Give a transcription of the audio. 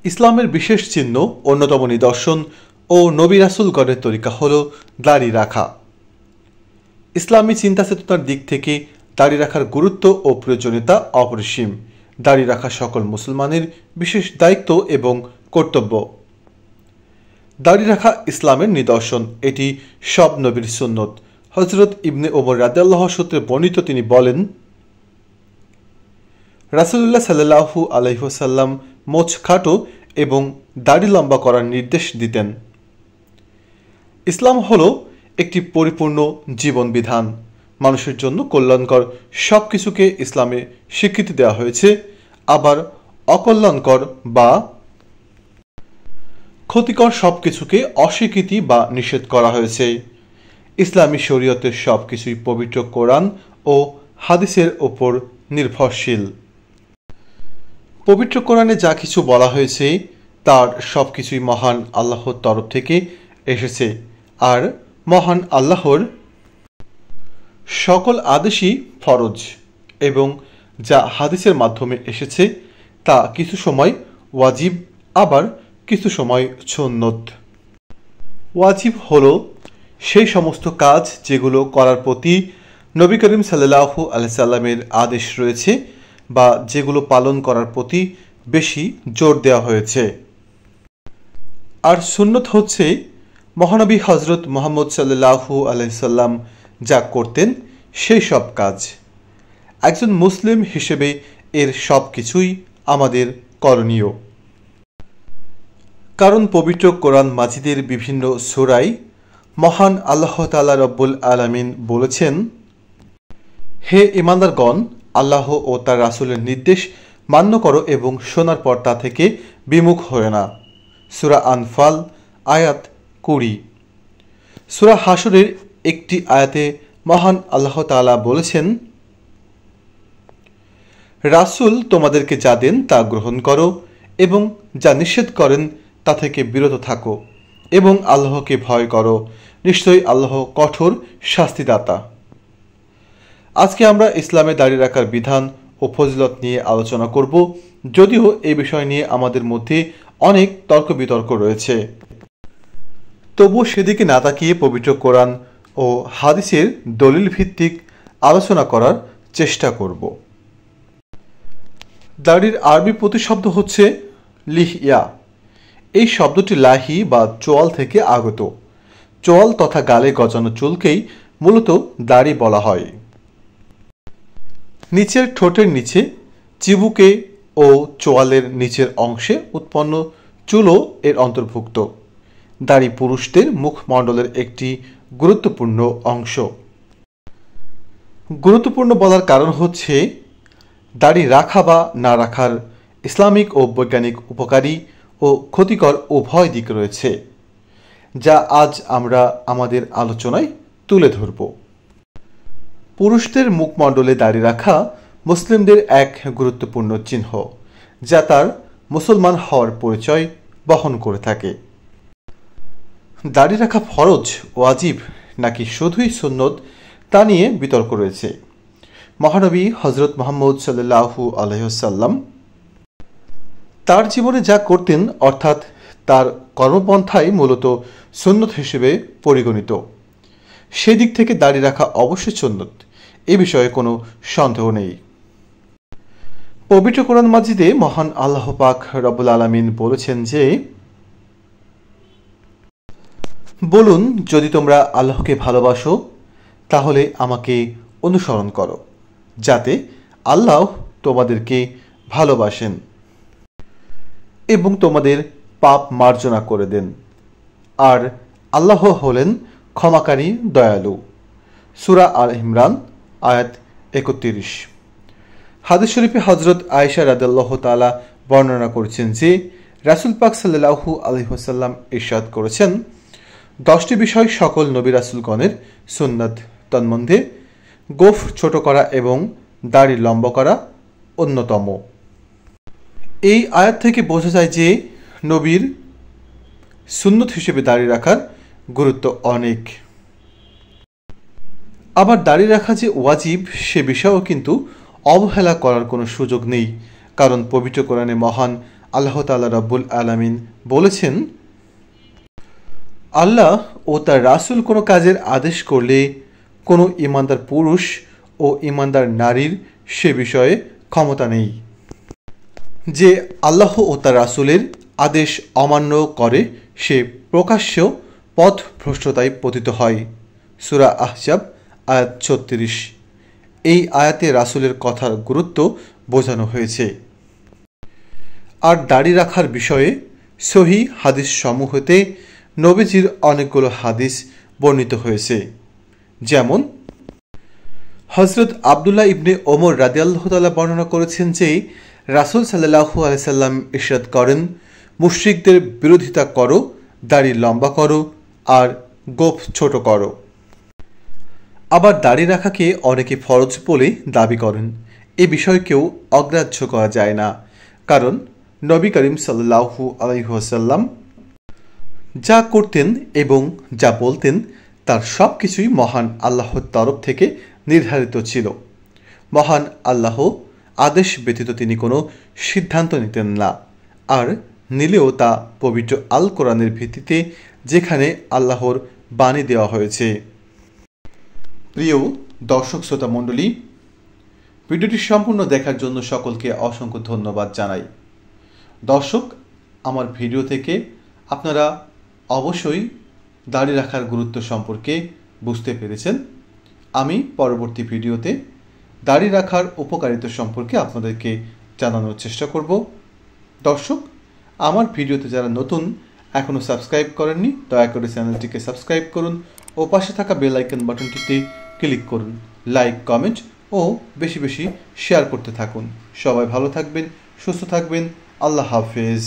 ইসলামের বিশেষ চিহ্ন, অন্যতম নিদর্শন ও নবী রাসূলগণের তরিকা হল দাড়ি রাখা। ইসলামী চিন্তা চেতনার দিক থেকে দাড়ি রাখার গুরুত্ব ও প্রয়োজনীয়তা অপরিসীম। দাড়ি রাখা সকল মুসলমানের বিশেষ দায়িত্ব এবং কর্তব্য। দাড়ি রাখা ইসলামের নিদর্শন, এটি সব নবীর সুন্নত। হযরত ইবনে ওমর রাদিয়াল্লাহু সূত্রে বর্ণিত, তিনি বলেন, রাসূলুল্লাহ সাল্লাল্লাহু আলাইহি ওয়াসাল্লাম মোছ খাটো এবং দাড়ি লম্বা করার নির্দেশ দিতেন। ইসলাম হলো একটি পরিপূর্ণ জীবন বিধান। মানুষের জন্য কল্যাণকর সব কিছুকে ইসলামে স্বীকৃতি দেওয়া হয়েছে, আবার অকল্যাণকর বা ক্ষতিকর সব কিছুকে অস্বীকৃতি বা নিষেধ করা হয়েছে। ইসলামী শরীয়তের সব কিছুই পবিত্র কোরআন ও হাদিসের ওপর নির্ভরশীল। পবিত্র কোরআনে যা কিছু বলা হয়েছে তার সব কিছুই মহান আল্লাহর তরফ থেকে এসেছে, আর মহান আল্লাহর সকল আদেশই ফরজ, এবং যা হাদিসের মাধ্যমে এসেছে তা কিছু সময় ওয়াজিব, আবার কিছু সময় সুন্নত। ওয়াজিব হলো সেই সমস্ত কাজ যেগুলো করার প্রতি নবী করিম সাল্লাল্লাহু আলাইহি সাল্লামের আদেশ রয়েছে বা যেগুলো পালন করার প্রতি বেশি জোর দেওয়া হয়েছে। আর সুন্নত হচ্ছে মহানবী হযরত মুহাম্মদ সাল্লাল্লাহু আলাইহি সাল্লাম যা করতেন সেই সব কাজ। একজন মুসলিম হিসেবে এর সব কিছুই আমাদের করণীয়। কারণ পবিত্র কোরআন মাজিদের বিভিন্ন সূরায় মহান আল্লাহ তাআলা রব্বুল আলামিন বলেছেন, হে ঈমানদারগণ, আল্লাহ ও তার রাসূলের নির্দেশ মান্য করো এবং শোনার পর তা থেকে বিমুখ হয়ো না। সূরা আনফাল আয়াত 20। সূরা হাশরের একটি আয়াতে মহান আল্লাহ তাআলা বলেছেন, রাসূল তোমাদেরকে যা দেন তা গ্রহণ করো এবং যা নিষেধ করেন তা থেকে বিরত থাকো এবং আল্লাহকে ভয় করো, নিশ্চয়ই আল্লাহ কঠোর শাস্তিদাতা। আজকে আমরা ইসলামে দাড়ি রাখার বিধান ও ফজিলত নিয়ে আলোচনা করব, যদিও এই বিষয় নিয়ে আমাদের মধ্যে অনেক তর্ক বিতর্ক রয়েছে। তবুও সেদিকে না তাকিয়ে পবিত্র কোরআন ও হাদিসের দলিল ভিত্তিক আলোচনা করার চেষ্টা করব। দাড়ির আরবি প্রতিশব্দ হচ্ছে লিহইয়া। এই শব্দটি লাহি বা চোয়াল থেকে আগত। চোয়াল তথা গালে গজানো চুলকেই মূলত দাড়ি বলা হয়। নিচের ঠোঁটের নিচে, চিবুকে ও চোয়ালের নিচের অংশে উৎপন্ন চুলও এর অন্তর্ভুক্ত। দাড়ি পুরুষদের মুখমণ্ডলের একটি গুরুত্বপূর্ণ অংশ। গুরুত্বপূর্ণ বলার কারণ হচ্ছে দাড়ি রাখা বা না রাখার ইসলামিক ও বৈজ্ঞানিক উপকারী ও ক্ষতিকর উভয় দিক রয়েছে, যা আজ আমরা আমাদের আলোচনায় তুলে ধরব। পুরুষদের মুখমণ্ডলে দাড়ি রাখা মুসলিমদের এক গুরুত্বপূর্ণ চিহ্ন, যা তার মুসলমান হওয়ার পরিচয় বহন করে থাকে। দাড়ি রাখা ফরজ, ওয়াজিব নাকি শুধুই সুন্নত তা নিয়ে বিতর্ক রয়েছে। মহানবী হযরত মুহাম্মদ সাল্লাল্লাহু আলাইহি ওয়াসাল্লাম তার জীবনে যা করতেন, অর্থাৎ তার কর্মপন্থাই মূলত সুন্নত হিসেবে পরিগণিত। সেদিক থেকে দাড়ি রাখা অবশ্যই সুন্নত, এ বিষয়ে কোনো সন্দেহ নেই। পবিত্র কোরআন মাজিদে মহান আল্লাহ পাক রব্বুল আলামিন বলেছেন যে, বলুন, যদি তোমরা আল্লাহকে ভালোবাসো তাহলে আমাকে অনুসরণ করো, যাতে আল্লাহ তোমাদেরকে ভালোবাসেন এবং তোমাদের পাপ মার্জনা করে দেন। আর আল্লাহ হলেন ক্ষমাকারী, দয়ালু। সূরা আল ইমরান আয়াত 31। হাদিস শরীফে হযরত আয়েশা রাদিয়াল্লাহু তাআলা বর্ণনা করেছেন যে, রাসূল পাক সাল্লাল্লাহু আলাইহি ওয়াসাল্লাম ইরশাদ করেছেন, 10টি বিষয় সকল নবী রাসূলগণের সুন্নাত, তন্মধ্যে গোঁফ ছোট করা এবং দাড়ি লম্বা করা অন্যতম। এই আয়াত থেকে বোঝা যায় যে নবীর সুন্নত হিসেবে দাড়ি রাখার গুরুত্ব অনেক। আবার দাড়ি রাখা যে ওয়াজিব সে বিষয়েও কিন্তু অবহেলা করার কোনো সুযোগ নেই, কারণ পবিত্র কোরআনে মহান আল্লাহ তাআলা রব্বুল আলামিন বলেছেন, আল্লাহ ও তার রাসূল কোনো কাজের আদেশ করলে কোনো ঈমানদার পুরুষ ও ঈমানদার নারীর সে বিষয়ে ক্ষমতা নেই। যে আল্লাহ ও তার রাসূলের আদেশ অমান্য করে সে প্রকাশ্য পথভ্রষ্টতায় পতিত হয়। সূরা আহজাব আয়াত ৩৬। এই আয়াতে রাসূলের কথার গুরুত্ব বোঝানো হয়েছে। আর দাড়ি রাখার বিষয়ে সহিহ হাদিস সমূহতে নবীজির অনেকগুলো হাদিস বর্ণিত হয়েছে। যেমন হযরত আব্দুল্লাহ ইবনে ওমর রাদিয়াল্লাহু তাআলা বর্ণনা করেছেন যে রাসূল সাল্লাল্লাহু আলাইহি সাল্লাম ইরশাদ করেন, মুশরিকদের বিরোধিতা করো, দাড়ি লম্বা করো আর গোঁফ ছোট করো। আবার দাড়ি রাখাকে অনেকে ফরজ বলে দাবি করেন। এ বিষয়কেও অগ্রাহ্য করা যায় না, কারণ নবী করিম সাল্লাল্লাহু আলাইহি ওয়াসাল্লাম যা করতেন এবং যা বলতেন তার সব কিছুই মহান আল্লাহর তরফ থেকে নির্ধারিত ছিল। মহান আল্লাহ আদেশ ব্যতীত তিনি কোনো সিদ্ধান্ত নিতেন না, আর নিলেও তা পবিত্র আল কোরআনের ভিত্তিতে, যেখানে আল্লাহর বাণী দেওয়া হয়েছে। প্রিয় দর্শক শ্রোতা মণ্ডলী, ভিডিওটি সম্পূর্ণ দেখার জন্য সকলকে অসংখ্য ধন্যবাদ জানাই। দর্শক, আমার ভিডিও থেকে আপনারা অবশ্যই দাড়ি রাখার গুরুত্ব সম্পর্কে বুঝতে পেরেছেন। আমি পরবর্তী ভিডিওতে দাড়ি রাখার উপকারিতা সম্পর্কে আপনাদেরকে জানানোর চেষ্টা করব। দর্শক, আমার ভিডিওতে যারা নতুন, এখনও সাবস্ক্রাইব করেননি, দয়া করে চ্যানেলটিকে সাবস্ক্রাইব করুন ও পাশে থাকা বেল আইকন বাটনটিতে ক্লিক করুন। লাইক, কমেন্ট ও বেশি বেশি শেয়ার করতে থাকুন। সবাই ভালো থাকবেন, সুস্থ থাকবেন। আল্লাহ হাফেজ।